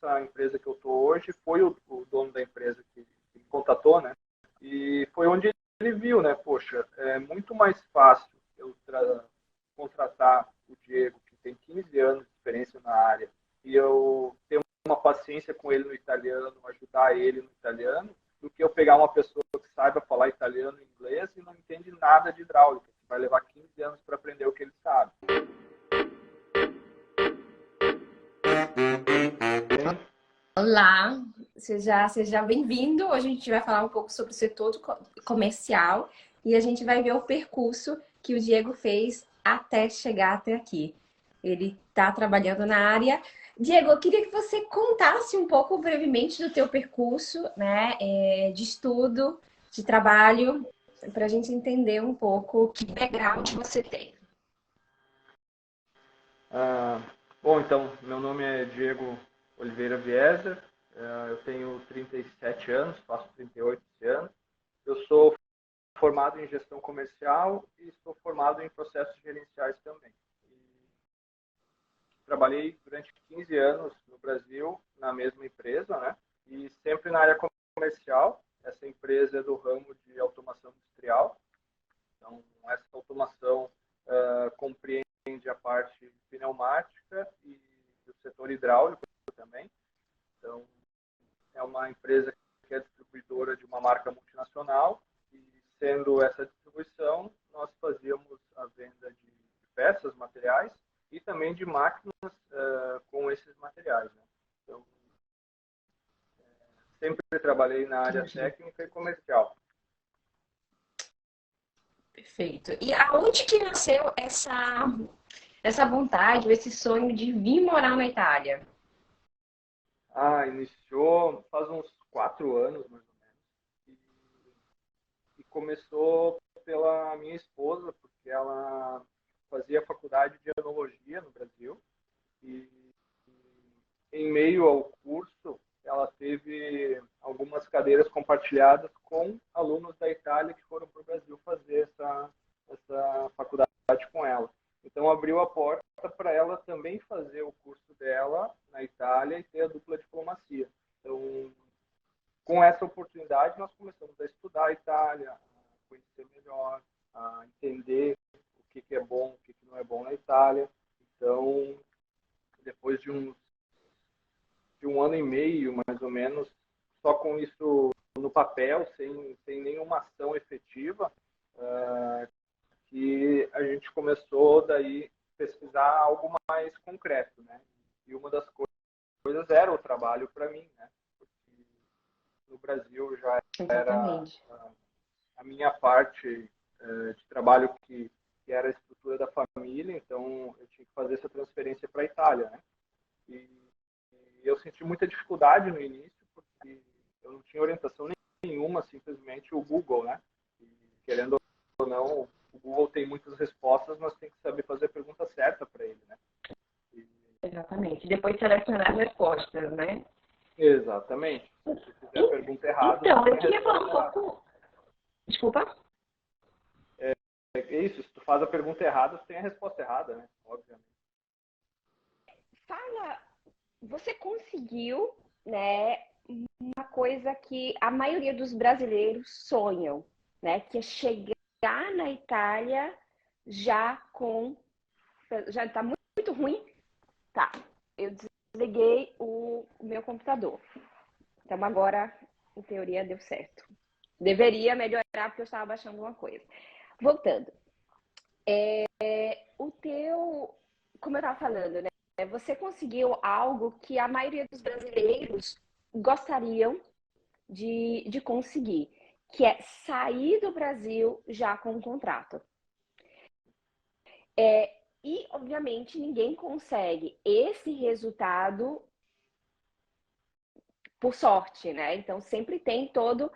nessa empresa que eu estou hoje foi o dono da empresa que me contatou, né? E foi onde ele viu, né? Poxa, é muito mais fácil eu contratar o Diego, que tem 15 anos de experiência na área, e eu ter uma paciência com ele no italiano, ajudar ele no italiano, do que eu pegar uma pessoa que saiba falar italiano e inglês e não entende nada de hidráulica, que vai levar 15 anos para aprender o que ele sabe. Olá, seja bem-vindo. Hoje a gente vai falar um pouco sobre o setor comercial e a gente vai ver o percurso que o Diego fez até chegar até aqui. Ele está trabalhando na área. Diego, eu queria que você contasse um pouco brevemente do teu percurso, né, de estudo, de trabalho, para a gente entender um pouco que background você tem. Bom, então, meu nome é Diego Oliveira Vieser, eu tenho 37 anos, faço 38 esse ano. Eu sou formado em gestão comercial e sou formado em processos gerenciais também. Trabalhei durante 15 anos no Brasil, na mesma empresa, né? E sempre na área comercial. Essa empresa é do ramo de automação industrial. Então, essa automação compreende a parte pneumática e o setor hidráulico também. Então, é uma empresa que é distribuidora de uma marca multinacional e, sendo essa distribuição, nós fazíamos a venda de peças, materiais e também de máquinas com esses materiais, né? Então, sempre trabalhei na área técnica e comercial. Perfeito. E aonde que nasceu essa vontade, esse sonho de vir morar na Itália? Iniciou faz uns 4 anos, mais ou menos. E começou pela minha esposa, porque ela fazia faculdade de enologia no Brasil. E em meio ao curso, ela teve algumas cadeiras compartilhadas com alunos da Itália que foram para o Brasil fazer essa faculdade com ela. Então, abriu a porta para ela também fazer o curso dela na Itália e ter a dupla diplomacia. Então, com essa oportunidade, nós começamos a estudar a Itália, a conhecer melhor, a entender o que é bom, o que não é bom na Itália. Então, depois de um ano e meio, mais ou menos, só com isso no papel, sem nenhuma ação efetiva, que a gente começou daí a pesquisar algo mais concreto, né? E uma das coisas era o trabalho para mim, né? Porque no Brasil já era a minha parte de trabalho que era a estrutura da família, então eu tinha que fazer essa transferência para a Itália, né? E eu senti muita dificuldade no início, porque eu não tinha orientação nenhuma, simplesmente o Google, né? E, querendo ou não, o Google tem muitas respostas, nós temos que saber fazer a pergunta certa para ele, né? Exatamente. Depois selecionar as respostas, né? Exatamente. Se você fizer a pergunta errada... Então, eu queria falar um pouco... Desculpa? É isso, se tu faz a pergunta errada, tu tem a resposta errada, né? Obviamente. Fala, você conseguiu, né, uma coisa que a maioria dos brasileiros sonham, né, que é chegar na Itália já está muito ruim, tá? Eu desliguei o meu computador. Então agora, em teoria, deu certo. Deveria melhorar porque eu estava baixando uma coisa. Voltando. Como eu estava falando, né? Você conseguiu algo que a maioria dos brasileiros gostariam de conseguir, que é sair do Brasil já com um contrato. E, obviamente, ninguém consegue esse resultado por sorte, né? Então, sempre tem todo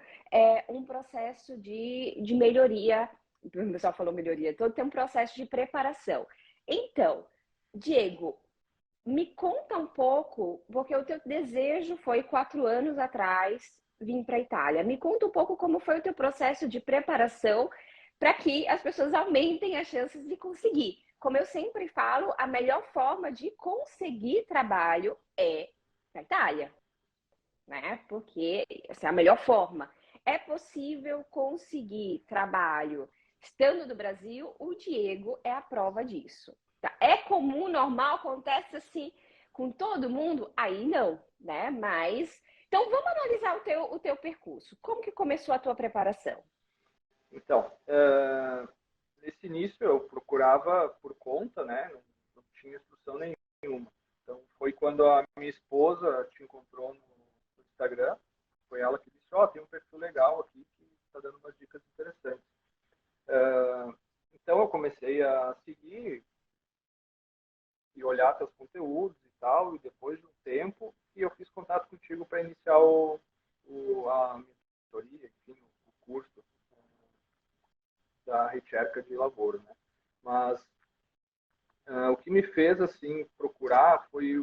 um processo de melhoria. O pessoal falou melhoria, todo tem um processo de preparação. Então, Diego, me conta um pouco, porque o teu desejo foi 4 anos atrás vir para a Itália. Me conta um pouco como foi o teu processo de preparação para que as pessoas aumentem as chances de conseguir. Como eu sempre falo, a melhor forma de conseguir trabalho é na Itália, né? Porque essa é a melhor forma. É possível conseguir trabalho estando no Brasil? O Diego é a prova disso. Tá? É comum, normal, acontece assim com todo mundo? Aí não, né? Mas, então vamos analisar o teu percurso. Como que começou a tua preparação? Então, nesse início eu procurava por conta, né? Não tinha instrução nenhuma. Então, foi quando a minha esposa te encontrou no Instagram. Foi ela que disse, ó, tem um perfil legal aqui que está dando umas dicas interessantes. Então, eu comecei a seguir e olhar teus conteúdos e tal, e depois de um tempo, eu fiz contato contigo para iniciar a mentoria, enfim, o curso da Recerca de Lavoura, né? Mas o que me fez assim procurar foi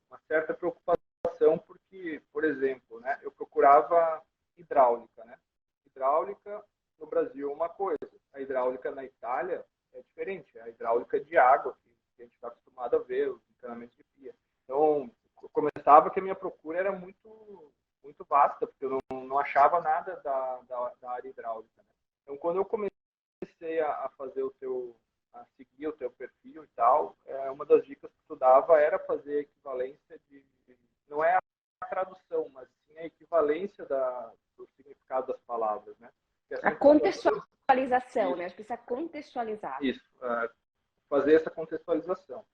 uma certa preocupação porque, por exemplo, né, eu procurava hidráulica, né? Hidráulica no Brasil é uma coisa, a hidráulica na Itália é diferente, é a hidráulica de água que a gente está acostumado a ver, os encanamentos de pia. Então, começava que a minha procura era muito vasta, porque eu não achava nada da área hidráulica, né? Então, quando eu comecei a fazer a seguir o teu perfil e tal, uma das dicas que tu dava era fazer a equivalência não é a tradução, mas sim a equivalência do significado das palavras, né? A contextualização, né? A gente precisa contextualizar. Isso, fazer essa contextualização.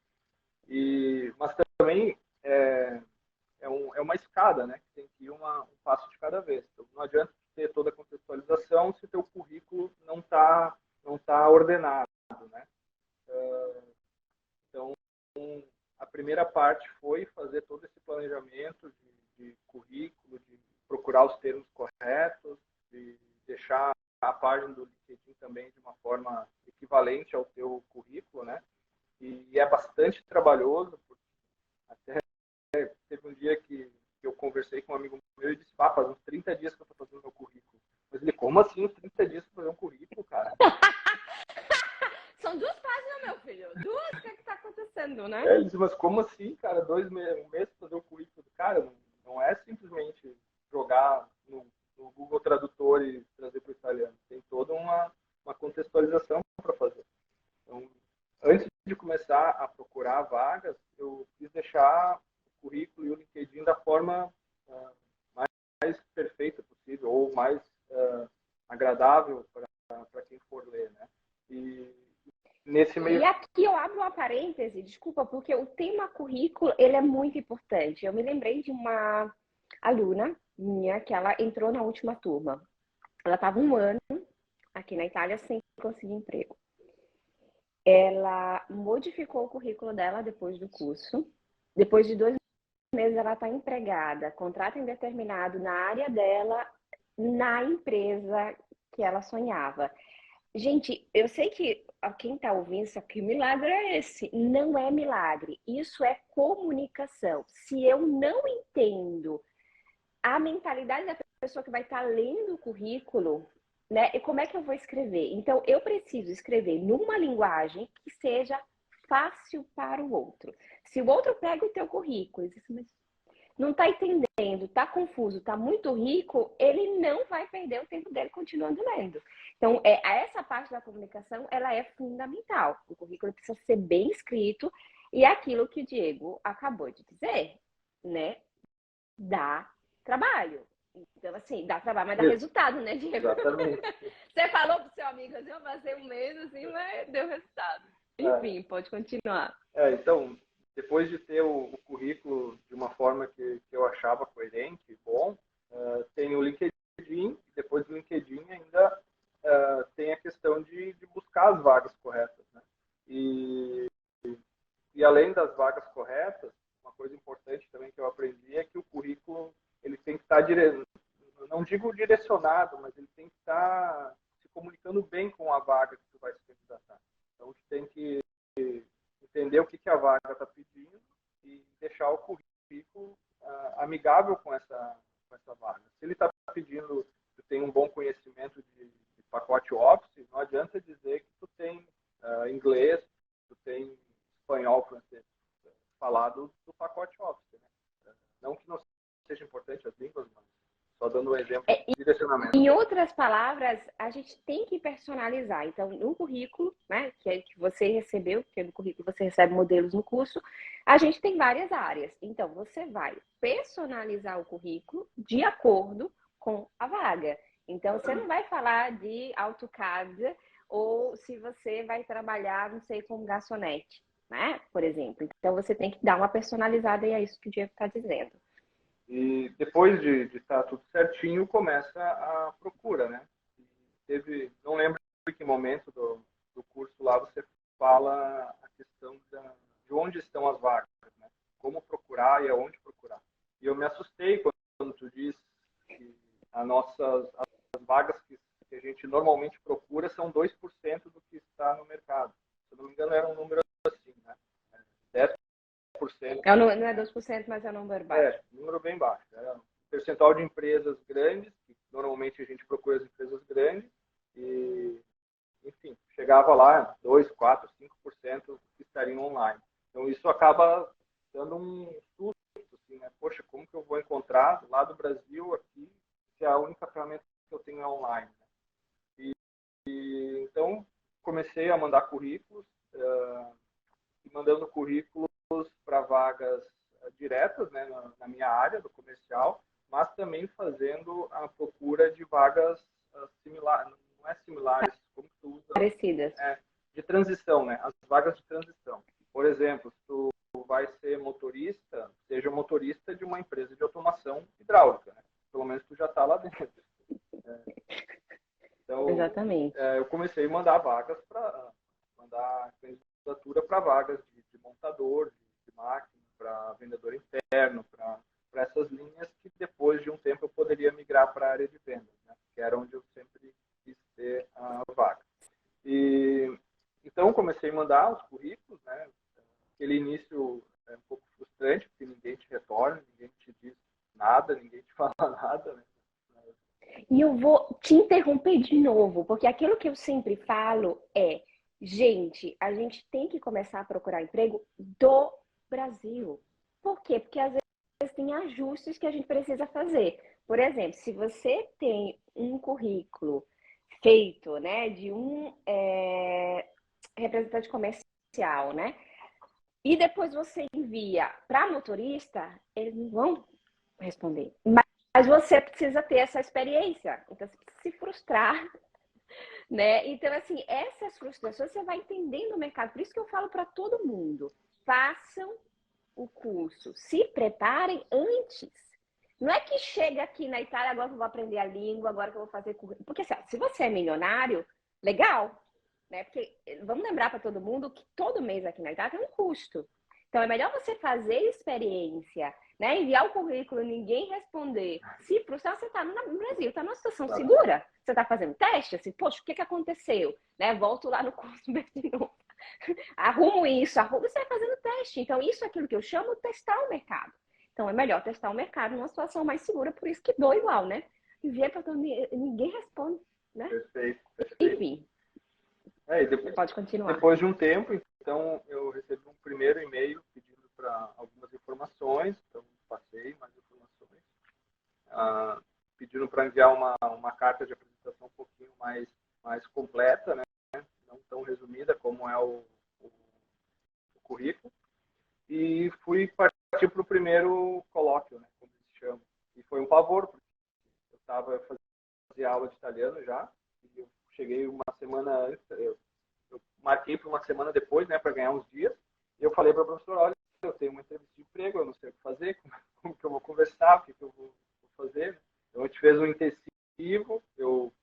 Mas também é uma escada, né? Que tem que ir um passo de cada vez. Então, não adianta ter toda a contextualização se o teu currículo não tá ordenado, né? Então, a primeira parte foi fazer todo esse planejamento de currículo, de procurar os termos corretos, de deixar a página do LinkedIn também de uma forma equivalente ao teu currículo, né? E é bastante trabalhoso, porque até teve um dia que eu conversei com um amigo meu e disse, faz uns 30 dias que eu estou fazendo meu currículo. Mas ele, como assim uns 30 dias para fazer um currículo, cara? São 2 páginas, meu filho. O que está acontecendo, né? Ele disse, mas como assim, cara? 2 meses, um mês para fazer o currículo? Cara, não é simplesmente jogar no Google Tradutor e trazer para o italiano. Tem toda uma contextualização para fazer. Então, antes de começar a procurar vagas, eu quis deixar o currículo e o LinkedIn da forma mais perfeita possível, ou mais agradável para quem for ler, né? E nesse meio... E aqui eu abro uma parêntese, desculpa, porque o tema currículo, ele é muito importante. Eu me lembrei de uma aluna minha que ela entrou na última turma. Ela estava 1 ano aqui na Itália sem conseguir emprego. Ela modificou o currículo dela depois do curso. Depois de 2 meses ela está empregada, contrato indeterminado na área dela, na empresa que ela sonhava. Gente, eu sei que quem está ouvindo isso aqui, milagre é esse? Não é milagre. Isso é comunicação. Se eu não entendo a mentalidade da pessoa que vai estar lendo o currículo, né? E como é que eu vou escrever? Então, eu preciso escrever numa linguagem que seja fácil para o outro. Se o outro pega o teu currículo e diz, mas não está entendendo, está confuso, está muito rico, ele não vai perder o tempo dele continuando lendo. Então, essa parte da comunicação, ela é fundamental. O currículo precisa ser bem escrito e é aquilo que o Diego acabou de dizer, né? Dá trabalho. Então, assim, dá trabalho, mas dá resultado, né, Diego? Exatamente. Você falou pro seu amigo assim, eu passei 1 mês assim, mas deu resultado. Enfim, pode continuar. Então, depois de ter o currículo de uma forma que eu achava coerente e bom, tem o LinkedIn, e depois do LinkedIn ainda tem a questão de buscar as vagas corretas, né? E além das vagas corretas, uma coisa importante também que eu aprendi é que o currículo ele tem que estar não digo direcionado, mas ele tem que estar se comunicando bem com a vaga que tu vai se candidatar. Então, tu tem que entender o que a vaga está pedindo e deixar o currículo amigável com essa vaga. Se ele está pedindo que tu tem um bom conhecimento de pacote Office, não adianta dizer que tu tem inglês, tu tem espanhol, francês. falar do pacote Office, né? Não que não seja importante as línguas, mas só dando um exemplo de direcionamento. Em outras palavras, a gente tem que personalizar. Então, no currículo, né, que é que você recebeu, porque no currículo você recebe modelos no curso, a gente tem várias áreas. Então, você vai personalizar o currículo de acordo com a vaga. Então, você não vai falar de AutoCAD ou se você vai trabalhar, não sei, como garçonete, né, por exemplo. Então, você tem que dar uma personalizada e é isso que o Diego está dizendo. E depois de estar tudo certinho, começa a procura, né? Não lembro em que momento do curso lá você fala a questão de onde estão as vagas, né? Como procurar e aonde procurar. E eu me assustei quando tu disse que as vagas que a gente normalmente procura são 2% do que está no mercado. Se eu não me engano, era um número assim, né? 10%. Não é 2%, mas é um número baixo. Número bem baixo. Né? Um percentual de empresas grandes, que normalmente a gente procura as empresas grandes, e, enfim, chegava lá 2, 4, 5% que estariam online. Então, isso acaba dando um susto, assim, né? Poxa, como que eu vou encontrar lá do Brasil aqui, se a única ferramenta que eu tenho é online? Né? Então, comecei a mandar currículos, e mandando currículos para vagas diretas, né, na minha área do comercial, mas também fazendo a procura de vagas similares, não é similares, como tu usa? Parecidas. De transição, né, as vagas de transição. Por exemplo, se tu vai ser motorista, seja motorista de uma empresa de automação hidráulica, né? Pelo menos tu já está lá dentro. Então, exatamente. Eu comecei a mandar vagas mandar candidatura para vagas de montador, de máquina, para vendedor interno, para essas linhas que depois de um tempo eu poderia migrar para a área de vendas, né? Que era onde eu sempre quis ter a vaga. Então comecei a mandar os currículos, né? Aquele início é um pouco frustrante, porque ninguém te retorna, ninguém te diz nada, ninguém te fala nada, né? E eu vou te interromper de novo, porque aquilo que eu sempre falo é, gente, a gente tem que começar a procurar emprego do Brasil. Por quê? Porque às vezes tem ajustes que a gente precisa fazer. Por exemplo, se você tem um currículo feito, né, de um representante comercial, né, e depois você envia para motorista, eles não vão responder. Mas você precisa ter essa experiência. Então, você precisa se frustrar, né? Então, assim, essas frustrações você vai entendendo o mercado. Por isso que eu falo para todo mundo, façam o curso, se preparem antes. Não é que chega aqui na Itália, agora que eu vou aprender a língua, agora que eu vou fazer curso. Porque assim, se você é milionário, legal, né? Porque vamos lembrar para todo mundo que todo mês aqui na Itália tem um custo. Então, é melhor você fazer experiência, né? Enviar o currículo, ninguém responder. Se frustrar, você está no Brasil, está numa situação segura. Você está fazendo teste, assim, poxa, o que aconteceu? Né? Volto lá no curso de novo. Arrumo isso, você vai fazendo teste. Então, isso é aquilo que eu chamo de testar o mercado. Então, é melhor testar o mercado numa situação mais segura, por isso que dou igual, né? Enviar para todo mundo, ninguém responde, né? Perfeito. Enfim. Depois, pode continuar. Depois de um tempo, então, eu recebi um primeiro e-mail pedindo para algumas informações, então passei mais informações, pedindo para enviar uma carta de apresentação um pouquinho mais completa, né? Não tão resumida como é o currículo, e fui partir para o primeiro colóquio, né, como se chama, e foi um pavor, porque eu fazia aula de italiano já, e eu cheguei uma semana antes, eu marquei para uma semana depois, né, para ganhar uns dias, e eu falei para a professora, olha, eu tenho uma entrevista de emprego, eu não sei o que fazer, como que eu vou conversar, o que eu vou fazer. Então, a gente fez um intensivo, eu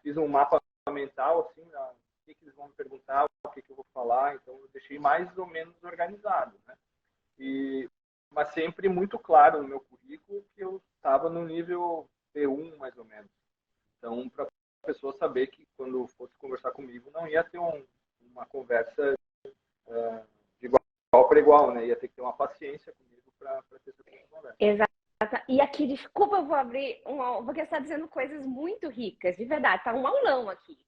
fiz um mapa mental, assim, o que eles vão me perguntar, o que eu vou falar, então eu deixei mais ou menos organizado, né? Mas sempre muito claro no meu currículo que eu estava no nível B1, mais ou menos. Então, para a pessoa saber que quando fosse conversar comigo, não ia ter uma conversa de igual para igual, né? Ia ter que ter uma paciência comigo para ter essa conversa. Exato. E aqui, desculpa, eu vou abrir porque você está dizendo coisas muito ricas, de verdade, tá um aulão aqui.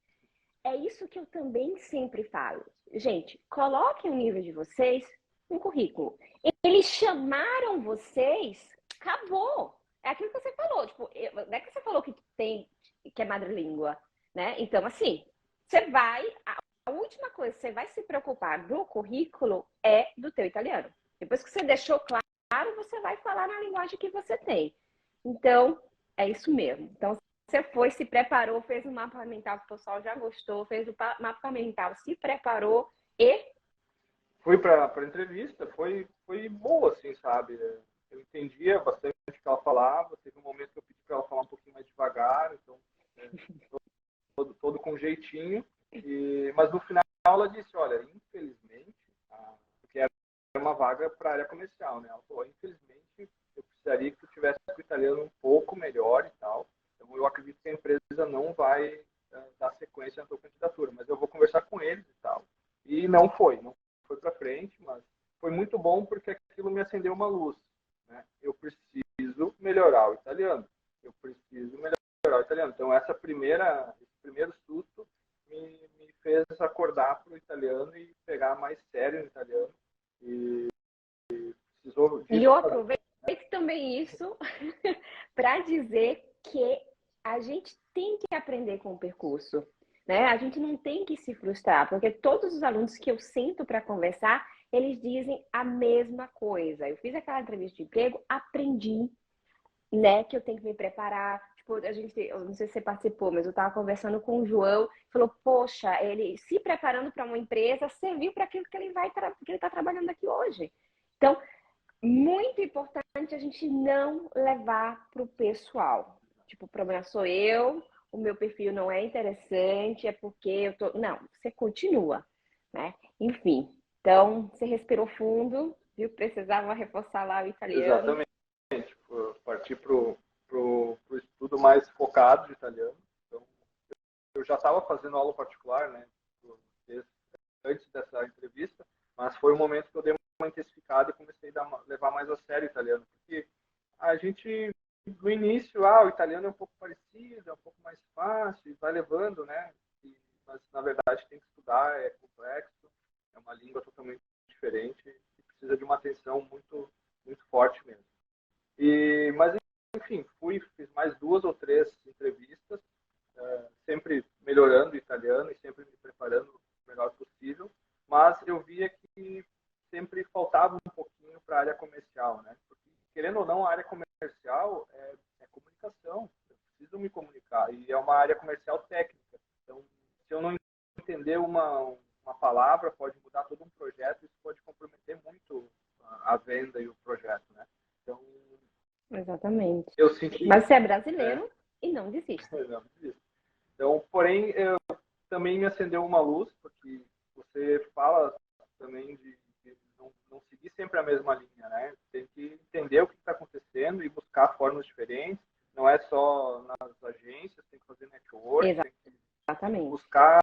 É isso que eu também sempre falo. Gente, coloquem o nível de vocês um currículo. Eles chamaram vocês, acabou. É aquilo que você falou, tipo, não é que você falou que que é madrelíngua, né? Então, assim, você vai, a última coisa que você vai se preocupar do currículo é do teu italiano. Depois que você deixou claro, você vai falar na linguagem que você tem. Então, é isso mesmo. Então, você foi, se preparou, fez um mapa mental que o pessoal já gostou, fez o mapa mental, se preparou e Fui para a entrevista, foi boa, assim, sabe? Eu entendia bastante o que ela falava, teve um momento que eu pedi para ela falar um pouquinho mais devagar, então, é, todo com jeitinho, mas no final ela disse, olha, infelizmente, porque era uma vaga para a área comercial, né? Ela falou, infelizmente, eu precisaria que tu tivesse o italiano um pouco melhor e tal, então eu acredito que a empresa não vai dar sequência na tua candidatura, mas eu vou conversar com eles e tal. E não foi para frente, mas foi muito bom porque aquilo me acendeu uma luz, né? Eu preciso melhorar o italiano, eu preciso melhorar o italiano. Então esse primeiro susto me fez acordar para o italiano e pegar mais sério no italiano e precisou E disso. eu aproveito também isso para dizer que a gente tem que aprender com o percurso, né? A gente não tem que se frustrar, porque todos os alunos que eu sento para conversar, eles dizem a mesma coisa. Eu fiz aquela entrevista de emprego, aprendi, né, que eu tenho que me preparar. Tipo, eu não sei se você participou, mas eu estava conversando com o João, falou, poxa, ele se preparando para uma empresa serviu para aquilo que ele que ele está trabalhando aqui hoje. Então, muito importante a gente não levar para o pessoal. Tipo, o problema sou eu, o meu perfil não é interessante, é porque eu tô. Não, você continua, né? Enfim. Então, você respirou fundo, viu? Precisava reforçar lá o italiano. Exatamente. Partir para o estudo mais focado de italiano. Então, eu já estava fazendo aula particular, né? Antes dessa entrevista, mas foi um momento que eu dei uma intensificada e comecei a levar mais a sério o italiano, porque a gente no início, o italiano é um pouco parecido, é um pouco mais fácil, vai levando, né? Mas na verdade tem que estudar, é complexo, é uma língua totalmente diferente e precisa de uma atenção muito forte mesmo. Mas enfim, fiz mais 2 ou 3 entrevistas, sempre melhorando o italiano e sempre me preparando o melhor possível, mas eu via que sempre faltava um pouquinho para a área comercial, né? Porque, querendo ou não, a área comercial é comunicação, eu preciso me comunicar, e é uma área comercial técnica. Então, se eu não entender uma palavra, pode mudar todo um projeto, isso pode comprometer muito a venda e o projeto, né? Então, Exatamente. eu senti... Mas você é brasileiro e não desista. Não desisto. Então, porém, também me acendeu uma luz, porque você fala também de não seguir sempre a mesma linha, né? Tem que entender o que está acontecendo e buscar formas diferentes. Não é só nas agências, tem que fazer network, tem que Exatamente. buscar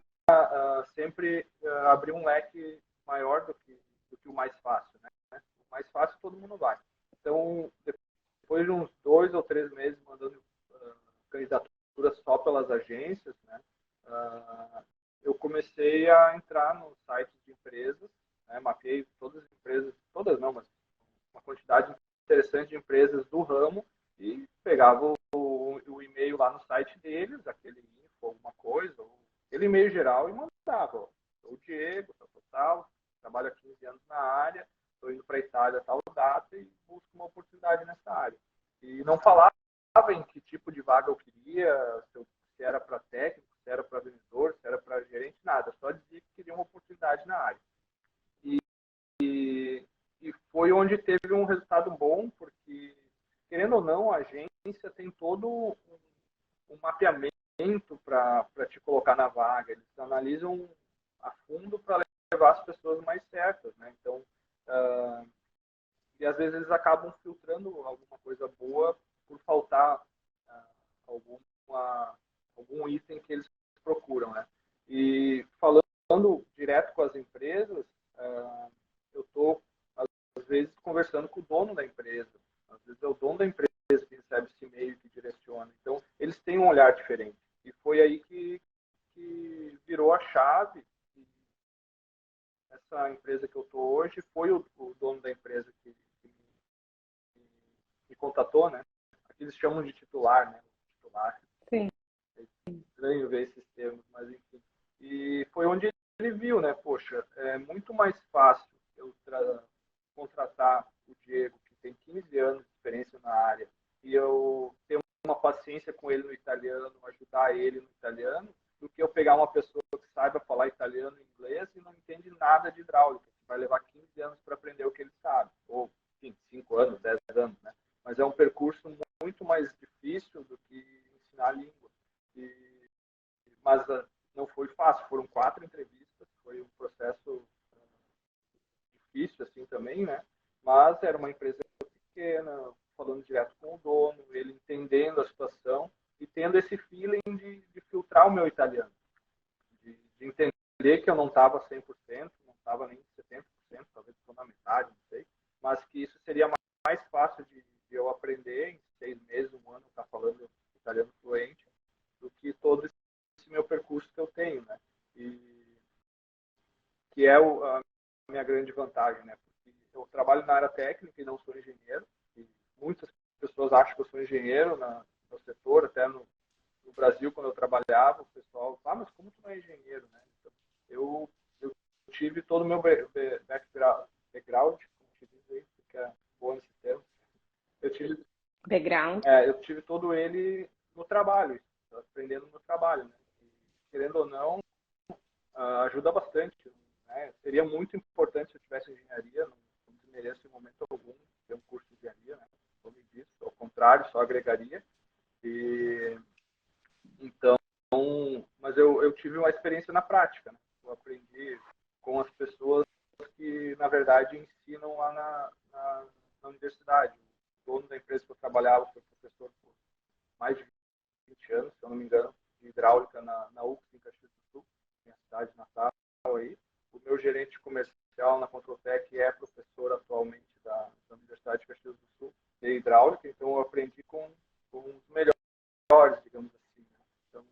sempre abrir um leque maior do que o mais fácil, né? O mais fácil todo mundo vai. Então, depois de uns 2 ou 3 meses mandando candidatura só pelas agências, né? Eu comecei a entrar nos sites de empresas, né? Mapeei todas as empresas, todas não, mas uma quantidade interessante de empresas do ramo e pegava o e-mail lá no site deles, aquele info, alguma coisa, ou aquele e-mail geral e mandava. Ó, sou o Diego, tal, trabalho há 15 anos na área, estou indo para a Itália tal data e busco uma oportunidade nessa área. E não falava em que tipo de vaga eu queria, se era para técnico, se era para vendedor, se era para gerente, nada. Só dizia que queria uma oportunidade na área. E foi onde teve um resultado bom, porque, querendo ou não, a agência tem todo um mapeamento para te colocar na vaga. Eles analisam a fundo para levar as pessoas mais certas, né? Então, e às vezes eles acabam filtrando alguma coisa boa por faltar algum item que eles procuram, né? E falando direto com as empresas, eu estou, às vezes, conversando com o dono da empresa. Às vezes é o dono da empresa que recebe esse e-mail que direciona. Então, eles têm um olhar diferente. E foi aí que virou a chave. Essa empresa que eu estou hoje foi o dono da empresa que me contatou, né? Aqui eles chamam de titular, né? Titular. Sim. É estranho ver esses termos, mas enfim. E foi onde ele viu, né? Poxa, é muito mais fácil eu contratar o Diego, que tem 15 anos de experiência na área, e eu ter uma paciência com ele no italiano, ajudar ele no italiano, do que eu pegar uma pessoa que saiba falar italiano e inglês e não entende nada de hidráulica, que vai levar 15 anos para aprender o que ele sabe, ou 5 anos, 10 anos, né? Mas é um percurso muito mais difícil do que ensinar a língua. Mas não foi fácil, foram 4 entrevistas, foi um processo difícil assim também, né? Mas era uma empresa pequena, falando direto com o dono, ele entendendo a situação e tendo esse feeling de filtrar o meu italiano, de entender que eu não estava 100%, não estava nem 70%, talvez estou na metade, não sei, mas que isso seria mais fácil de eu aprender em 6 meses, um ano, estar falando italiano fluente, do que todo esse meu percurso que eu tenho, né? E que é a minha grande vantagem, né? Porque eu trabalho na área técnica e não sou engenheiro. E muitas pessoas acham que eu sou engenheiro no setor, até no Brasil, quando eu trabalhava, o pessoal fala, mas como tu não é engenheiro, né? Então, eu tive todo o meu background, como se diz aí, porque é bom nesse termo. Eu tive, Background. eu tive todo ele no trabalho, aprendendo no trabalho, né? E, querendo ou não, ajuda bastante, né? Seria muito importante se eu tivesse engenharia, não desmereço em momento algum ter um curso de engenharia, né? Como disse, ao contrário, só agregaria. E então, mas eu tive uma experiência na prática, né? Eu aprendi com as pessoas que na verdade ensinam lá na universidade. O dono da empresa que eu trabalhava foi professor por mais de 20 anos, se eu não me engano, de hidráulica na UFS, em Caxias do Sul, minha cidade natal aí. O meu gerente comercial na Controltec é professor atualmente da Universidade de Caxias do Sul, de hidráulica, então eu aprendi com os melhores, digamos assim. Né? Então,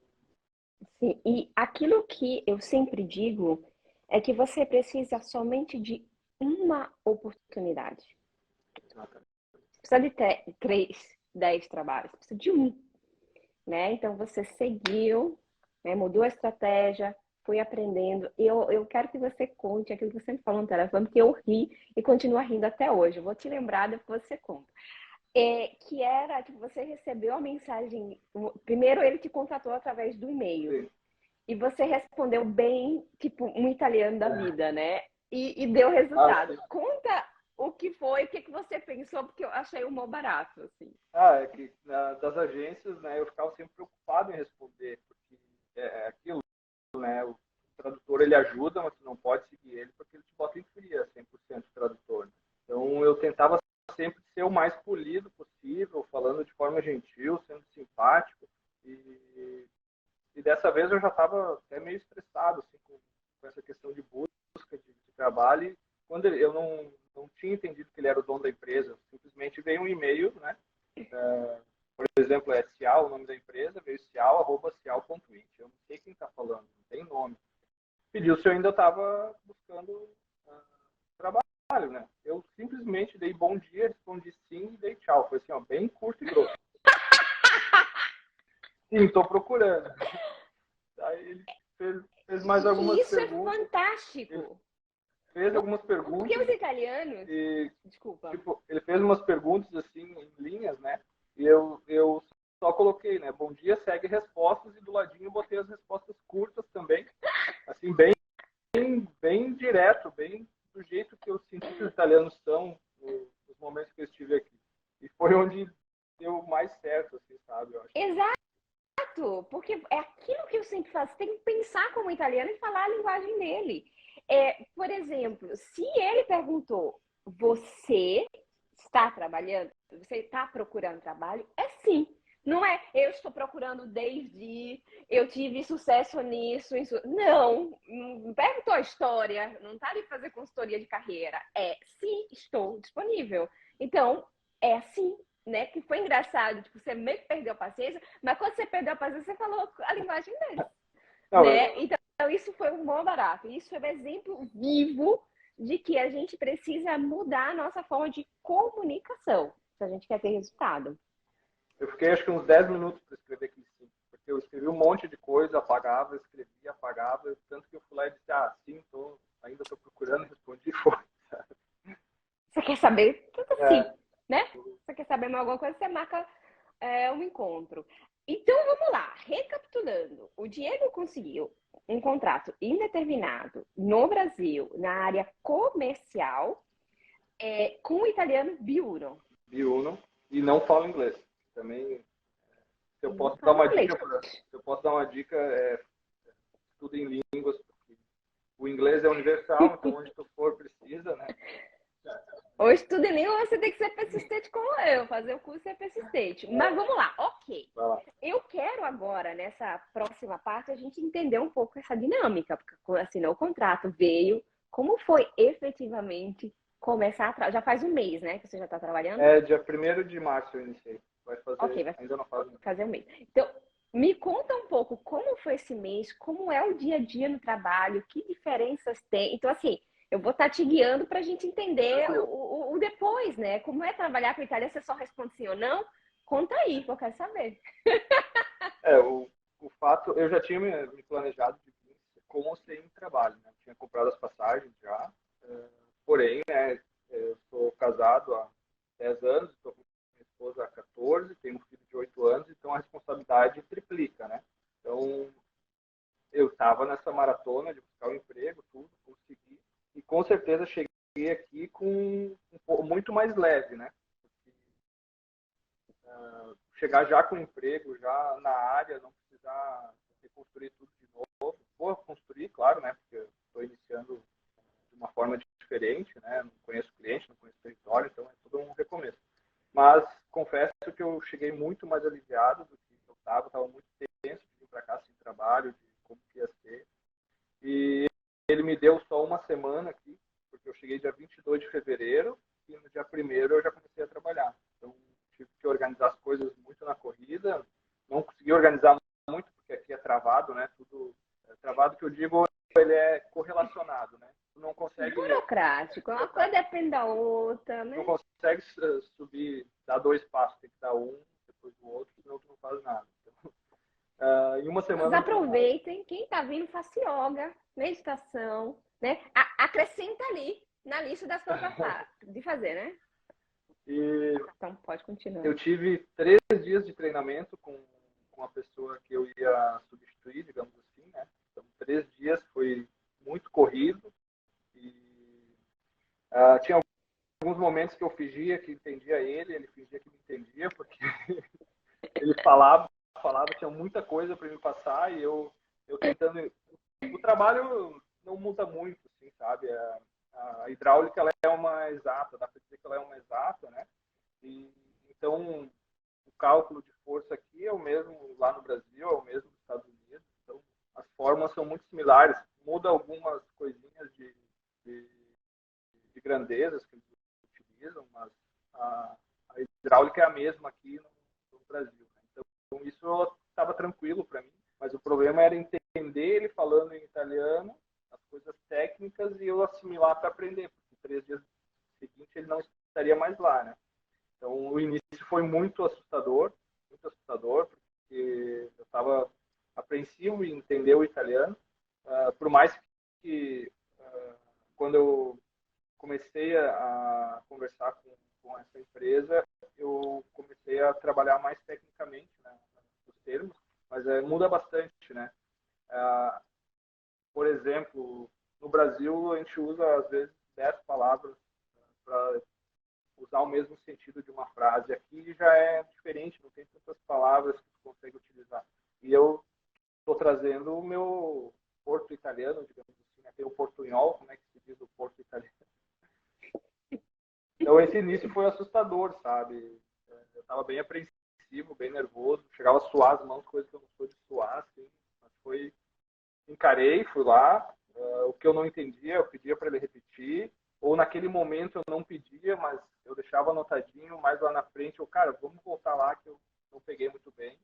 Sim, e aquilo que eu sempre digo é que você precisa somente de uma oportunidade. exatamente. Precisa de 3, 10 trabalhos, precisa de um, né? Então você seguiu, né? Mudou a estratégia, foi aprendendo. Eu quero que você conte aquilo que você sempre falou no telefone, porque eu ri e continuo rindo até hoje. Eu vou te lembrar depois você conta. Que era que você recebeu a mensagem. Primeiro ele te contatou através do e-mail. Sim. E você respondeu bem, tipo, um italiano da vida, né? E deu resultado. Conta o que foi, o que você pensou, porque eu achei o mó barato, assim. É que das agências, né, eu ficava sempre preocupado em responder, porque é aquilo, né, o tradutor ele ajuda, mas tu não pode seguir ele porque ele te bota em fria, 100% tradutor. Né? Então eu tentava sempre ser o mais polido possível, falando de forma gentil, sendo simpático, e dessa vez eu já estava até meio estressado assim, com essa questão de busca de trabalho, e quando eu não tinha entendido que ele era o dono da empresa, simplesmente veio um e-mail, né? Por exemplo, é Cial, o nome da empresa, veio cial@cial.it. Eu não sei quem está falando, não tem nome. Pediu se eu ainda estava buscando trabalho, né? Eu simplesmente dei bom dia, respondi sim e dei tchau. Foi assim, ó, bem curto e grosso. Sim, estou procurando. Aí ele fez mais algumas E isso é perguntas. fantástico. Fez algumas Porque os perguntas italianos... e Desculpa. tipo, ele fez umas perguntas assim em linhas, né? E eu só coloquei, né? Bom dia, segue respostas e do ladinho botei as respostas curtas também, assim bem direto, bem do jeito que eu senti que os italianos são nos momentos que eu estive aqui. E foi onde deu mais certo, assim, sabe? Eu acho. Exato, porque é aquilo que eu sempre faço. Você tem que pensar como italiano e falar a linguagem dele. Por exemplo, se ele perguntou, você está trabalhando? Você está procurando trabalho? É sim. Não é, eu estou procurando desde, eu tive sucesso nisso, isso. Não perguntou a história, não está ali fazer consultoria de carreira. Sim, estou disponível. Então, é assim, né? Que foi engraçado, tipo, você meio que perdeu a paciência, mas quando você perdeu a paciência, você falou a linguagem dele, Não, né? Então, isso foi um bom barato. Isso é um exemplo vivo de que a gente precisa mudar a nossa forma de comunicação, se a gente quer ter resultado. Eu fiquei acho que uns 10 minutos para escrever aquele sim, porque eu escrevi um monte de coisa, apagava, escrevia, apagava, tanto que eu fui lá e disse, sim, ainda estou procurando, respondi, foi. Você quer saber? Tudo assim, É. né? Você quer saber mais alguma coisa, você marca um encontro. Então, vamos lá. Recapitulando. O Diego conseguiu um contrato indeterminado no Brasil, na área comercial, com o italiano B1. B1 e não falo inglês. Também, se eu Não posso dar fala uma inglês. dica, estudo em línguas, porque o inglês é universal, então onde tu for precisa, né? Ou estuda em língua, você tem que ser persistente como eu, fazer o curso e ser persistente. Mas vamos lá, ok. Vai lá. Eu quero agora, nessa próxima parte, a gente entender um pouco essa dinâmica, porque assinou o contrato, veio, como foi efetivamente começar a já faz um mês, né, que você já está trabalhando? Dia 1º de março eu iniciei. Ok, vai Ainda não faz. fazer um mês. Então, me conta um pouco como foi esse mês, como é o dia a dia no trabalho, que diferenças tem. Então, assim, eu vou estar te guiando para a gente entender o depois, né? Como é trabalhar com Itália, você só responde sim ou não? Conta aí, que eu quero saber. O fato, eu já tinha me planejado de vir com ou sem trabalho, né? Eu tinha comprado as passagens já, porém, né, eu sou casado há 10 anos, estou com minha esposa há 14, tenho um filho de 8 anos, então a responsabilidade triplica, né? Então, eu estava nessa maratona de buscar um emprego, tudo, consegui, e com certeza cheguei aqui com muito mais leve, né? Chegar já com emprego, já na área, não precisar reconstruir tudo de novo. Vou construir, claro, né? Porque estou iniciando de uma forma diferente, né? Não conheço cliente, não conheço território, então é tudo um recomeço. Mas confesso que eu cheguei muito mais aliviado do que eu estava muito tenso de vir para cá sem trabalho, de como que ia ser. E ele me deu só uma semana aqui, porque eu cheguei dia 22 de fevereiro e no dia 1º eu já comecei a trabalhar. Então, tive que organizar as coisas muito na corrida. Não consegui organizar muito, porque aqui é travado, né? Tudo travado que eu digo, ele é correlacionado, né? Tu não consegue... Burocrático, uma coisa depende da outra, né? Não consegue subir, dar 2 passos, tem que dar um, depois do outro, senão tu não faz nada. Então, em uma Mas semana... aproveitem, quem está vindo, faça yoga, meditação, né? Acrescenta ali na lista das coisas de fazer, né? E Então, pode continuar. eu tive 3 dias de treinamento com a pessoa que eu ia substituir, digamos assim, né? Então, 3 dias foi muito corrido e tinha alguns momentos que eu fingia que entendia ele fingia que me entendia, porque ele falava, tinha muita coisa para me passar e eu tentando... O trabalho não muda muito, assim, sabe? A hidráulica, ela é uma exata, dá para dizer que ela é uma exata, né? E, então, o cálculo de força aqui é o mesmo lá no Brasil, é o mesmo nos Estados Unidos. Então, as fórmulas são muito similares. Muda algumas coisinhas de, de grandezas que eles utilizam, mas a hidráulica é a mesma aqui no Brasil. Né? Então, isso estava tranquilo para mim, mas o problema era entender ele falando em italiano, as coisas técnicas, e eu assimilar para aprender, porque 3 dias seguintes ele não estaria mais lá, né? Então, o início foi muito assustador, porque eu estava apreensivo em entender o italiano, por mais que quando eu comecei a conversar com essa empresa, eu comecei a trabalhar mais tecnicamente, né, nos termos, mas muda bastante, né? Por exemplo, no Brasil a gente usa às vezes 10 palavras para usar o mesmo sentido de uma frase. Aqui já é diferente, não tem tantas palavras que você consegue utilizar. E eu estou trazendo o meu porto italiano, digamos assim, né? Tem o portunhol, como é que se diz o porto italiano? Então esse início foi assustador, sabe? Eu estava bem apreensivo, bem nervoso, chegava a suar as mãos, coisa que eu não sou de suar, assim, mas encarei, fui lá, o que eu não entendia, eu pedia para ele repetir, ou naquele momento eu não pedia, mas eu deixava anotadinho, mais lá na frente, cara, vamos voltar lá que eu não peguei muito bem.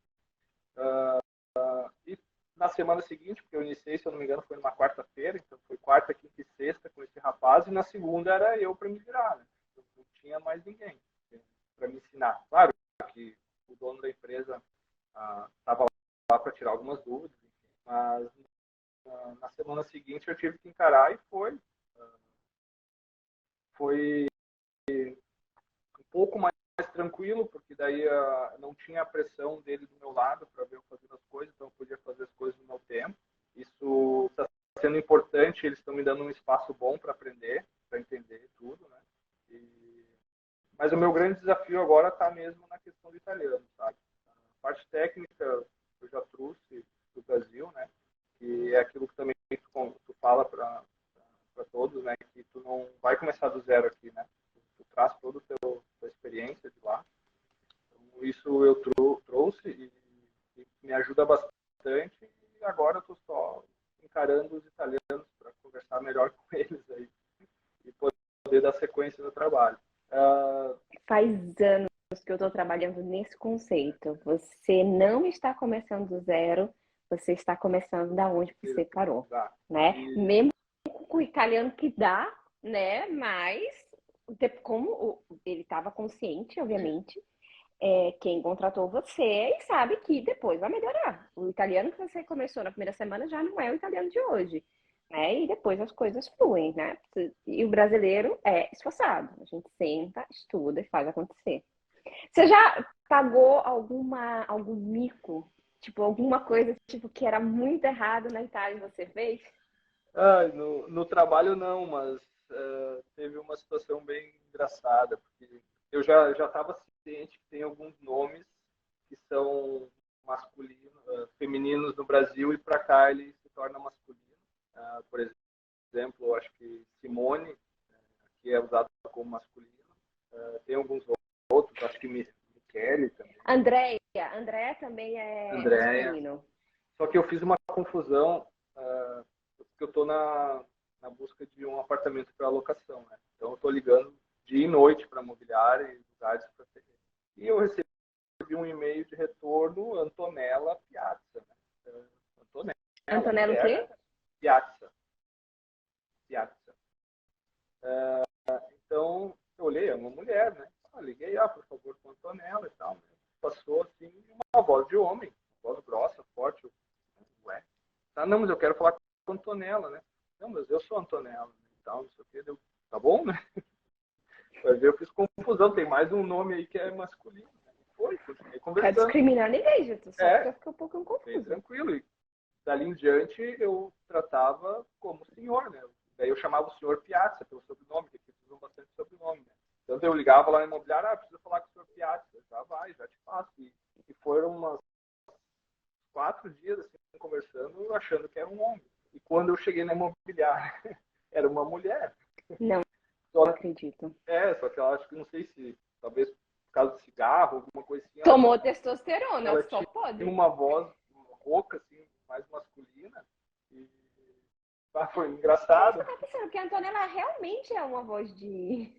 E na semana seguinte, porque eu iniciei, se eu não me engano, foi numa quarta-feira, então foi quarta, quinta e sexta com esse rapaz, e na segunda era eu para me virar, né? Eu não tinha mais ninguém para me ensinar. Claro que o dono da empresa estava lá para tirar algumas dúvidas, mas na semana seguinte eu tive que encarar e foi um pouco mais tranquilo, porque daí não tinha a pressão dele do meu lado para ver eu fazendo as coisas, então eu podia fazer as coisas no meu tempo. Isso está sendo importante, eles estão me dando um espaço bom para aprender, para entender tudo, né? Mas o meu grande desafio agora está mesmo na questão do italiano, sabe? A parte técnica eu já trouxe do Brasil, né? Que é aquilo que também tu fala para todos, né? Que tu não vai começar do zero aqui, né? Tu traz toda a tua experiência de lá. Então, isso eu trouxe e me ajuda bastante. E agora eu estou só encarando os italianos para conversar melhor com eles aí e poder dar sequência no trabalho. Faz anos que eu estou trabalhando nesse conceito. Você não está começando do zero, você está começando da onde você parou, né? Mesmo com o italiano que dá, né? Mas como ele estava consciente, obviamente, quem contratou você e sabe que depois vai melhorar. O italiano que você começou na primeira semana já não é o italiano de hoje, né? E depois as coisas fluem, né? E o brasileiro é esforçado. A gente senta, estuda e faz acontecer. Você já pagou algum mico? Tipo, alguma coisa tipo, que era muito errado na Itália e você fez? No trabalho não, mas teve uma situação bem engraçada, porque eu já estava ciente que tem alguns nomes que são masculinos, femininos no Brasil, e para cá ele se torna masculino. Por exemplo, acho que Simone, que é usado como masculino. Tem alguns outros, acho que Michele também. Andréia também é Andréia. masculino. Só que eu fiz uma confusão, porque eu estou na busca de um apartamento para locação, né? Então eu estou ligando dia e noite para mobiliária e lugares para ter. E eu recebi um e-mail de retorno, Antonella Piazza, né? Antonella o quê? Piazza. Piazza. Então eu olhei, é uma mulher, né? Liguei, por favor, com a Antonella e tal. Né? Passou assim, uma voz de homem, uma voz grossa, forte. Ué, tá, não, mas eu quero falar com a Antonella, né? Não, mas eu sou a Antonella, né? E tal, não sei o que. Deu, tá bom, né? Vai ver, eu fiz confusão, tem mais um nome aí que é masculino. Né? Foi, continuei Não quero conversando. discriminar ninguém, gente. Só porque eu fiquei um pouco confusa. Bem tranquilo. E dali em diante eu tratava como senhor, né? Daí eu chamava o senhor Piazza pelo sobrenome, que aqui usam bastante sobrenome, né? Então eu ligava lá na imobiliária, preciso falar com o senhor Piazza. Já vai, já te passo. E foram umas 4 dias assim, conversando, achando que era um homem. E quando eu cheguei na imobiliária, era uma mulher. Não acredito. Só que ela acho que não sei se, talvez por causa do cigarro, alguma coisa assim. Tomou testosterona, ela só pode. Tinha uma voz rouca, assim, mais masculina. E foi engraçado. Eu tava pensando que a Antonella realmente é uma voz de.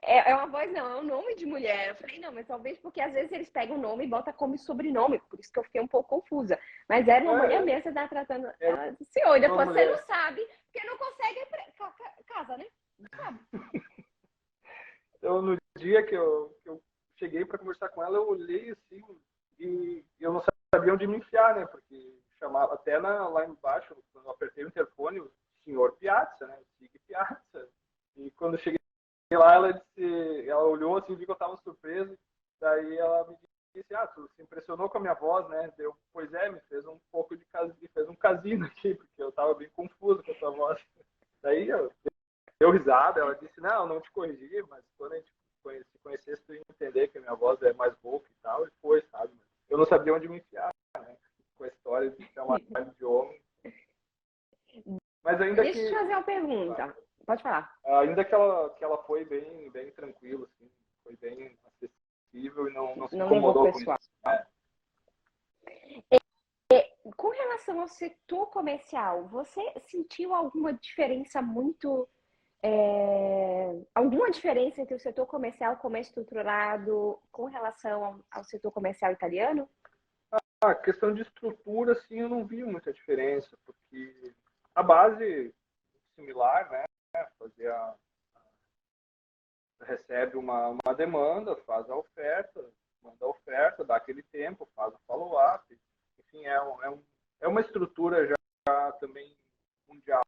É uma voz, não, é um nome de mulher. Eu falei, não, mas talvez porque às vezes eles pegam o nome e botam como sobrenome, por isso que eu fiquei um pouco confusa. Mas era uma mulher mesmo, você tá tratando ela de senhor. Depois você não sabe, porque não consegue casa, né? Não sabe. Então, no dia que eu cheguei para conversar com ela, eu olhei assim e eu não sabia onde me enfiar, né? Porque chamava até lá embaixo, quando eu apertei o interfone, o senhor Piazza, né? O Sig Piazza. E quando eu cheguei lá, ela olhou assim, viu que eu estava surpreso. Daí ela me disse, tu se impressionou com a minha voz, né? Deu, pois é, me fez um pouco de fez um casino aqui, porque eu estava bem confuso com a sua voz. Daí deu risada, ela disse, não te corrigi, mas quando a gente se conhecesse, tu ia entender que a minha voz é mais rouca e tal, e foi, sabe? Eu não sabia onde me enfiar, né? Com a história de chamar de homem. Mas ainda Deixa eu te fazer uma pergunta. Pode falar. Ainda que ela foi bem tranquila, assim, foi bem acessível e não se incomodou com isso. Com relação ao setor comercial, você sentiu alguma diferença alguma diferença entre o setor comercial como é estruturado com relação ao setor comercial italiano? a questão de estrutura, assim, eu não vi muita diferença, porque a base é similar, né? Fazer recebe uma demanda, faz a oferta, manda a oferta, dá aquele tempo, faz o follow-up. Enfim, é uma estrutura já também mundial,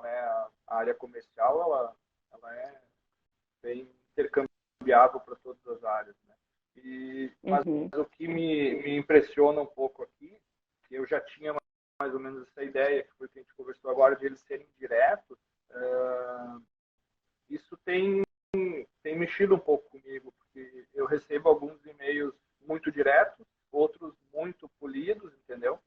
né? A área comercial, ela é bem intercambiável para todas as áreas, né? Mas o que me impressiona um pouco aqui, que eu já tinha mais ou menos essa ideia, que foi o que a gente conversou agora, de eles serem diretos, isso tem mexido um pouco comigo, porque eu recebo alguns e-mails muito diretos, outros muito polidos, entendeu?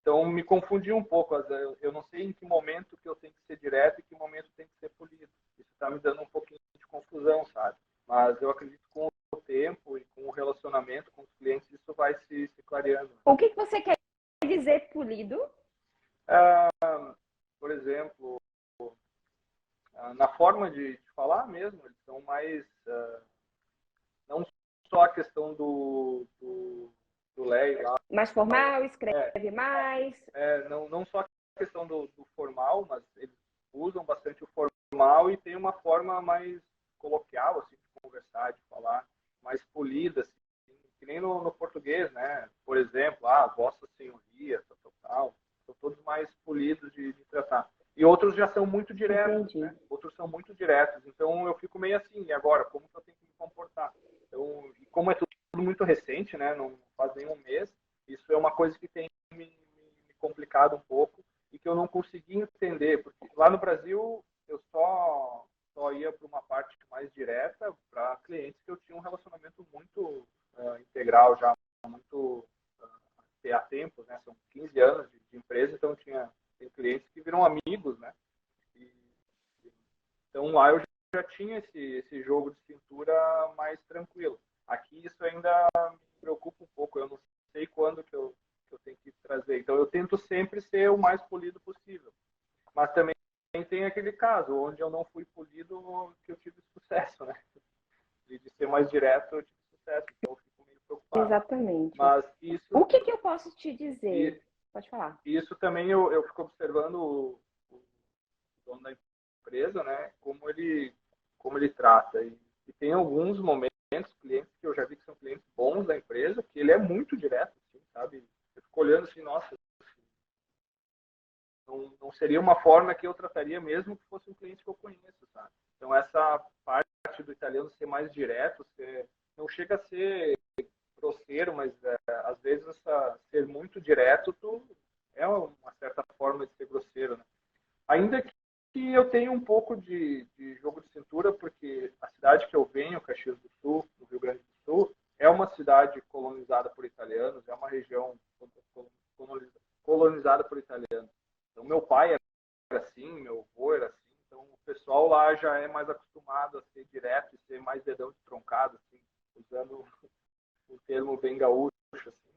Então me confundi um pouco. Eu não sei em que momento que eu tenho que ser direto e que momento tem que ser polido. Isso está me dando um pouquinho de confusão, sabe? Mas eu acredito que com o tempo e com o relacionamento com os clientes, isso vai se clareando. O que você quer dizer polido? Por exemplo, na forma de falar mesmo, eles são mais... não só a questão do Lei lá. Mais formal, escreve mais. Não só a questão do formal, mas eles usam bastante o formal e tem uma forma mais coloquial, assim, de conversar, de falar, mais polida, assim, que nem no português, né? Por exemplo, Vossa Senhoria, tal. São todos mais polidos de tratar. E outros já são muito diretos, né? Outros são muito diretos. Então eu fico meio assim, e agora? Como que eu tenho que me comportar? Então, e como é tudo muito recente, né? Não faz nem um mês, isso é uma coisa que tem me complicado um pouco e que eu não consegui entender, porque lá no Brasil eu só ia para uma parte mais direta para clientes que eu tinha um relacionamento muito integral já, muito há tempos, né? São 15 anos de empresa, então tem clientes que viram amigos, né? Então lá eu já tinha esse jogo de cintura mais tranquilo. Aqui isso ainda me preocupa um pouco, eu não sei quando que eu tenho que trazer. Então eu tento sempre ser o mais polido possível. Mas também tem aquele caso onde eu não fui polido que eu tive sucesso, né? De ser mais direto eu tive sucesso, então eu fico meio preocupado. Exatamente. Mas isso... O que eu posso te dizer? Pode falar. Isso também eu fico observando o dono da empresa, né? Como ele trata. E tem alguns momentos, clientes que eu já vi que são clientes bons da empresa, que ele é muito direto, assim, sabe? Eu fico olhando assim, nossa, não seria uma forma que eu trataria mesmo que fosse um cliente que eu conheço, sabe? Então essa parte do italiano ser mais direto, não chega a ser grosseiro, mas às vezes ser muito direto é uma certa forma de ser grosseiro, né? Ainda que eu tenha um pouco de jogo de cintura, porque a cidade que eu venho, Caxias do Sul, no Rio Grande do Sul, é uma cidade colonizada por italianos, é uma região colonizada por italianos. Então, meu pai era assim, meu avô era assim, então o pessoal lá já é mais acostumado a ser direto e ser mais dedão de troncado, assim, usando um termo bem gaúcho, assim.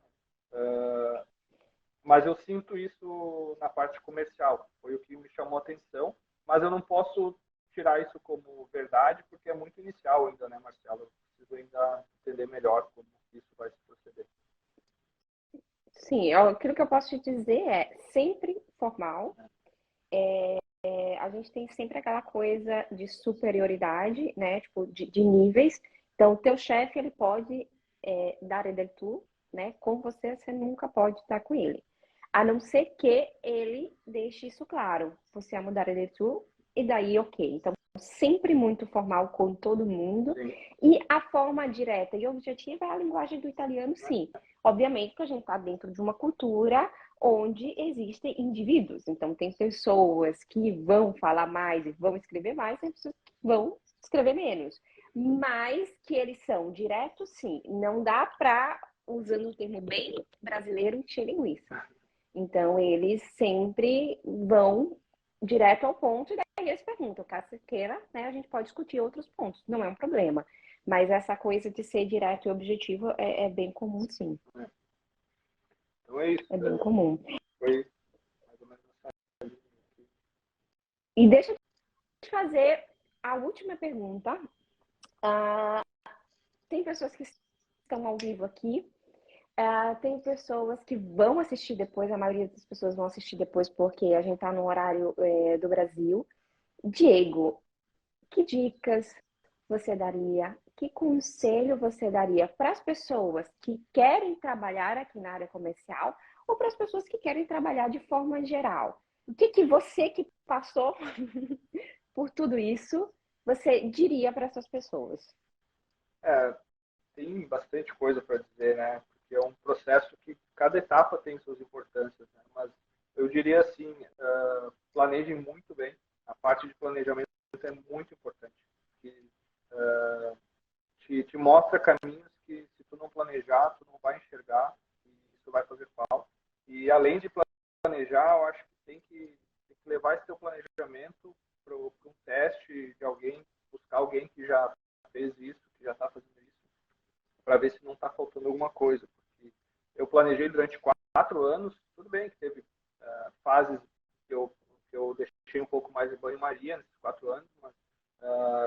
Mas eu sinto isso na parte comercial, foi o que me chamou a atenção, mas eu não posso tirar isso como verdade, porque é muito inicial ainda, né, Marcelo? Eu preciso ainda entender melhor como isso vai se proceder. Sim, aquilo que eu posso te dizer é sempre formal. A gente tem sempre aquela coisa de superioridade, né? Tipo, de níveis. Então, o teu chefe, ele pode dar ele tu, né? Com você, você nunca pode estar com ele. A não ser que ele deixe isso claro. Você é mudar ele tu, e daí ok. Então, sempre muito formal com todo mundo. Sim. E a forma direta e objetiva é a linguagem do italiano, sim. Obviamente que a gente está dentro de uma cultura onde existem indivíduos. Então, tem pessoas que vão falar mais e vão escrever mais, tem pessoas que vão escrever menos. Mas que eles são diretos, sim. Não dá para, usando o termo bem brasileiro, encher linguiça. Então, eles sempre vão direto ao ponto, e daí eles perguntam, caso você queira, né, a gente pode discutir outros pontos, não é um problema. Mas essa coisa de ser direto e objetivo é bem comum, sim. Então é isso. É bem comum. Foi mais ou menos essa. E deixa eu te fazer a última pergunta. Tem pessoas que estão ao vivo aqui. Tem pessoas que vão assistir depois, a maioria das pessoas vão assistir depois porque a gente está no horário do Brasil. Diego, que dicas você daria? Que conselho você daria para as pessoas que querem trabalhar aqui na área comercial ou para as pessoas que querem trabalhar de forma geral? O que você que passou por tudo isso, você diria para essas pessoas? É, tem bastante coisa para dizer, né? Porque é um processo que cada etapa tem suas importâncias, né? Mas eu diria assim, planejem muito bem. A parte de planejamento é muito importante. Que, uh, te mostra caminhos que se tu não planejar, tu não vai enxergar e isso vai fazer falta. E além de planejar, eu acho que tem que levar esse teu planejamento para um teste de alguém, buscar alguém que já fez isso, que já está fazendo isso, para ver se não está faltando alguma coisa. Porque eu planejei durante 4 anos, tudo bem que teve fases que eu deixei um pouco mais em banho-maria nesses 4 anos, mas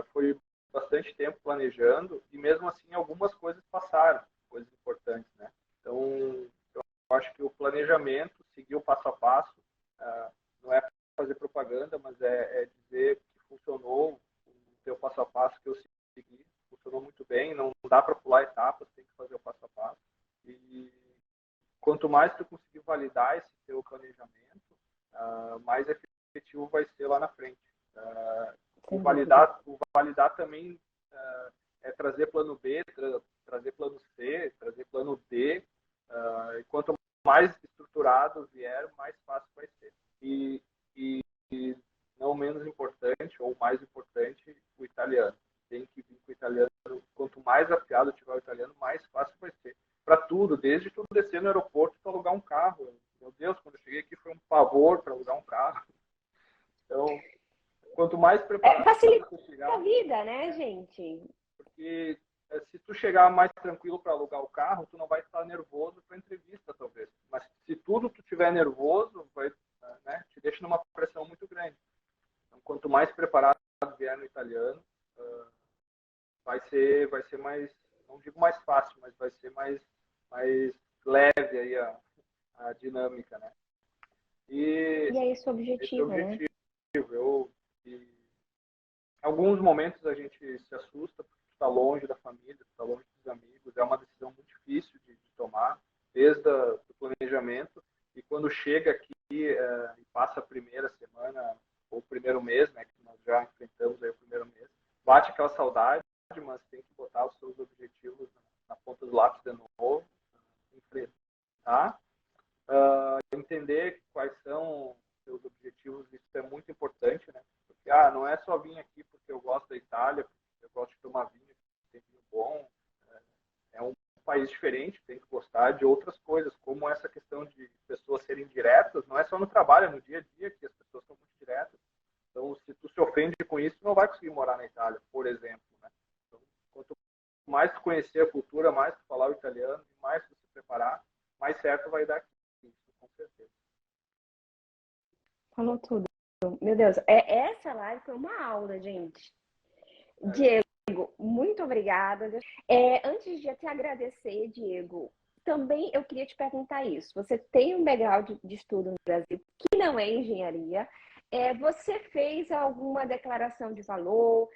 foi bastante tempo planejando e mesmo assim algumas coisas passaram, coisas importantes, né? Então, eu acho que o planejamento, seguir o passo a passo, não é fazer propaganda, mas é dizer que funcionou o teu passo a passo que eu segui, funcionou muito bem, não dá para pular etapas, tem que fazer o passo a passo. E quanto mais tu conseguir validar esse teu planejamento, mais efetivo vai ser lá na frente. O validar também é trazer plano B, trazer plano C, trazer plano D. E quanto mais estruturado vier, mais fácil vai ser. E não menos importante, ou mais importante, o italiano. Tem que vir com o italiano. Quanto mais afiado tiver o italiano, mais fácil vai ser. Para tudo, desde tu descer no aeroporto para alugar um carro. Meu Deus, quando eu cheguei aqui foi um pavor para alugar um carro. Então, quanto mais preparado Facilita você a chegar, vida, né, gente? porque se tu chegar mais tranquilo para alugar o carro, tu não vai estar nervoso para entrevista, talvez. Mas se tudo tu tiver nervoso, vai, né, te deixa numa pressão muito grande. Então, quanto mais preparado vier no italiano, vai ser mais, não digo mais fácil, mas vai ser mais leve aí a dinâmica, né? E E é esse o esse é o objetivo, né? objetivo. Em alguns momentos a gente se assusta porque está longe da família, está longe dos amigos. É uma decisão muito difícil de tomar, desde o planejamento. E quando chega aqui e passa a primeira semana ou o primeiro mês, né, que nós já enfrentamos aí o primeiro mês, bate aquela saudade, mas tem que botar os seus objetivos na ponta do lápis de novo, enfrentar, entender quais são seus objetivos, isso é muito importante, né? Porque não é só vir aqui porque eu gosto da Itália, porque eu gosto de tomar vinho, tem vinho bom, é um país diferente, tem que gostar de outras coisas, como essa questão de pessoas serem diretas, não é só no trabalho, é no dia a dia que as pessoas são muito diretas. Então, se tu se ofende com isso, tu não vai conseguir morar na Itália, por exemplo, né? Então, quanto mais tu conhecer a cultura, mais tu falar o italiano, mais tu se preparar, mais certo vai dar aqui, isso, com certeza. Falou tudo. Meu Deus, essa live foi uma aula, gente. É, Diego, muito obrigada. Antes de te agradecer, Diego, também eu queria te perguntar isso. Você tem um background de estudo no Brasil que não é engenharia. Você fez alguma declaração de valor?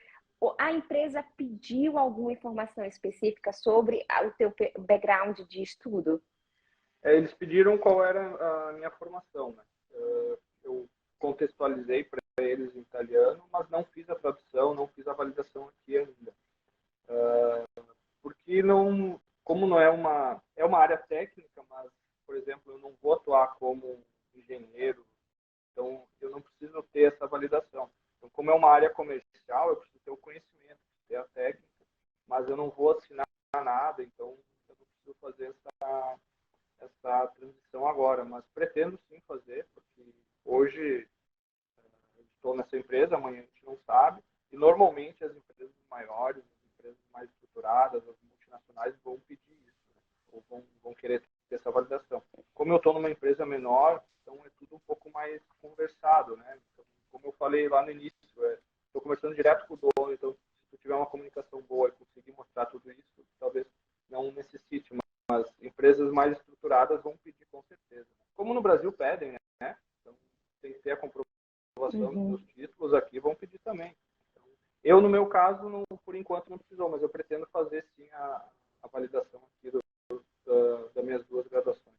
A empresa pediu alguma informação específica sobre o teu background de estudo? eles pediram qual era a minha formação, né? Eu contextualizei para eles em italiano, mas não fiz a tradução, não fiz a validação aqui ainda. Porque não, como não é uma área técnica, mas, por exemplo, eu não vou atuar como engenheiro, então eu não preciso ter essa validação. Então, como é uma área comercial, eu preciso ter o conhecimento, ter a técnica, mas eu não vou assinar nada, então eu não preciso fazer essa transição agora, mas pretendo sim fazer, porque hoje eu estou nessa empresa, amanhã a gente não sabe, e normalmente as empresas maiores, as empresas mais estruturadas, as multinacionais vão pedir isso, né? Ou vão querer ter essa validação. Como eu estou numa empresa menor, então é tudo um pouco mais conversado, né? Então, como eu falei lá no início, estou conversando direto com o dono, então se tu tiver uma comunicação boa e conseguir mostrar tudo isso, talvez não necessite, mas empresas empresas mais estruturadas vão pedir com certeza. Como no Brasil pedem, né? Então, tem que ter a comprovação dos títulos aqui, vão pedir também. Então, eu, no meu caso, não, por enquanto não precisou, mas eu pretendo fazer sim a validação aqui das minhas 2 graduações.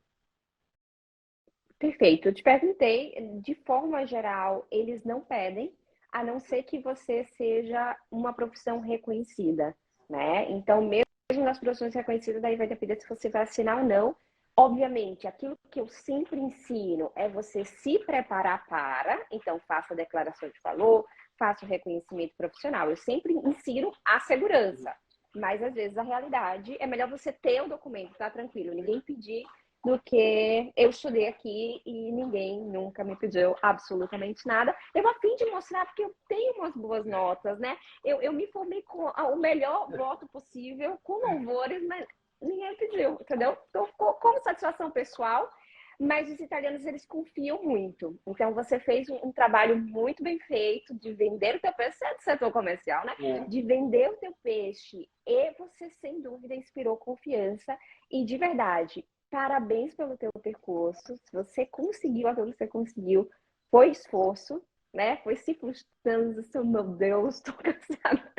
Perfeito. Eu te perguntei, de forma geral, eles não pedem, a não ser que você seja uma profissão reconhecida, né? Então, mesmo nas profissões reconhecidas, daí vai depender se você vai assinar ou não. Obviamente, aquilo que eu sempre ensino é você se preparar para, então faça a declaração de valor, faça o reconhecimento profissional. Eu sempre ensino a segurança, mas às vezes a realidade é melhor você ter o documento, tá tranquilo, ninguém pedir, do que eu estudei aqui e ninguém nunca me pediu absolutamente nada. Eu a fim de mostrar, porque eu tenho umas boas notas, né? Eu me formei com o melhor voto possível, com louvores, mas ninguém pediu, entendeu? Então ficou como satisfação pessoal, mas os italianos, eles confiam muito. Então você fez um trabalho muito bem feito de vender o teu peixe, você é do setor comercial, né? De vender o teu peixe, e você, sem dúvida, inspirou confiança. E de verdade, parabéns pelo teu percurso. Se você conseguiu aquilo que você conseguiu, foi esforço, né? Foi se frustrando, meu Deus, estou cansada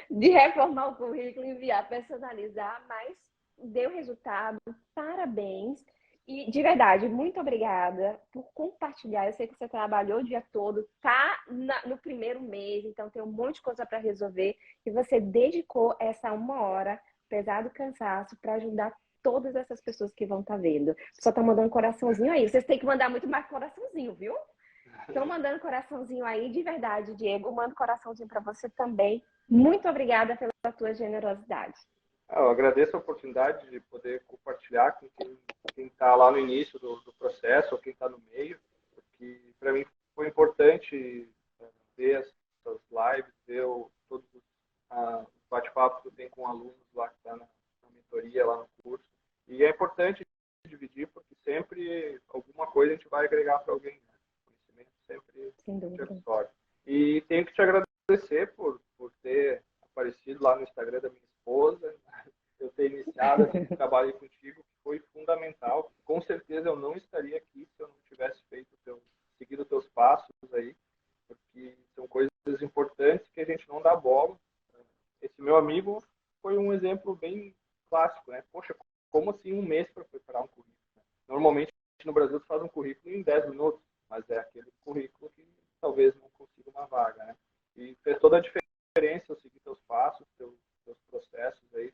de reformar o currículo, enviar, personalizar, mas deu resultado. Parabéns. E, de verdade, muito obrigada por compartilhar. Eu sei que você trabalhou o dia todo, tá no primeiro mês, então tem um monte de coisa para resolver. E você dedicou essa 1 hora, apesar do cansaço, para ajudar todas essas pessoas que vão estar vendo. Só tá mandando coraçãozinho aí. Vocês têm que mandar muito mais coraçãozinho, viu? Estão mandando coraçãozinho aí, de verdade, Diego. Mando coraçãozinho para você também. Muito obrigada pela tua generosidade. Eu agradeço a oportunidade de poder compartilhar com quem está lá no início do processo, ou quem está no meio, porque para mim foi importante ver essas lives, ver todos os bate-papos que eu tenho com alunos lá que estão na mentoria, lá no curso. E é importante dividir, porque sempre alguma coisa a gente vai agregar para alguém, né? Conhecimento sempre absorve. E tenho que te agradecer por ter aparecido lá no Instagram da minha esposa, eu ter iniciado esse trabalho contigo, que foi fundamental. Com certeza eu não estaria aqui se eu não tivesse seguido os teus passos aí, porque são coisas importantes que a gente não dá bola. Esse meu amigo foi um exemplo bem clássico, né? Poxa, como assim 1 mês para preparar um currículo? Normalmente no Brasil tu faz um currículo em 10 minutos, mas é aquele currículo que talvez não consiga uma vaga, né? E fez toda a diferença eu seguir teus passos, teus processos aí,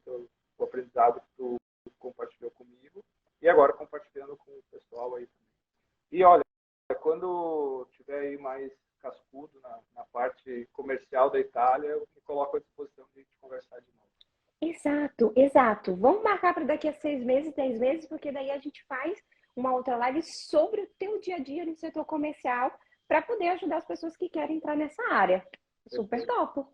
o aprendizado que tu compartilhou comigo e agora compartilhando com o pessoal aí também. E olha, quando tiver aí mais cascudo na parte comercial da Itália, eu me coloco à disposição de a gente conversar de novo. Exato, exato. Vamos marcar para daqui a 6 meses, 10 meses, porque daí a gente faz uma outra live sobre o teu dia a dia no setor comercial para poder ajudar as pessoas que querem entrar nessa área. Super top.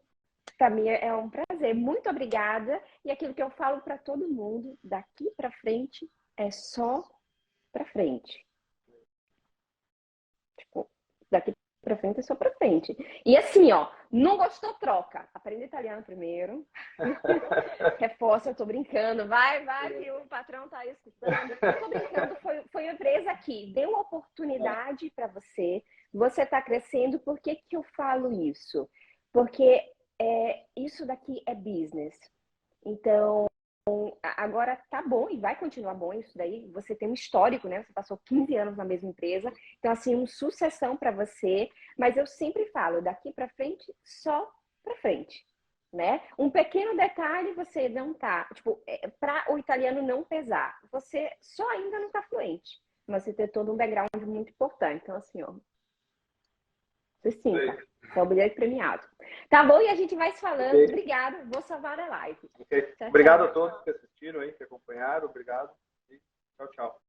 Para mim é um prazer. Muito obrigada. E aquilo que eu falo para todo mundo, daqui para frente é só para frente. Tipo, daqui para frente é só para frente. E assim, ó, não gostou, troca. Aprenda italiano primeiro. Reforça, eu tô brincando. Vai, que o patrão tá aí escutando. Eu tô brincando, foi uma empresa aqui. Deu oportunidade para você. Você tá crescendo. Por que que eu falo isso? Porque isso daqui é business. Então, agora tá bom e vai continuar bom isso daí. Você tem um histórico, né? Você passou 15 anos na mesma empresa. Então, assim, uma sucessão para você. Mas eu sempre falo, daqui para frente, só para frente, né? Um pequeno detalhe, você não tá... Tipo, para o italiano não pesar. Você só ainda não tá fluente. Mas você tem todo um background muito importante. Então, assim, ó... Você sinta. É o bilhete premiado. Tá bom? E a gente vai se falando. Okay. Obrigada. Vou salvar a live. Okay. Tchau, obrigado a todos que assistiram aí, que acompanharam. Obrigado. E tchau, tchau.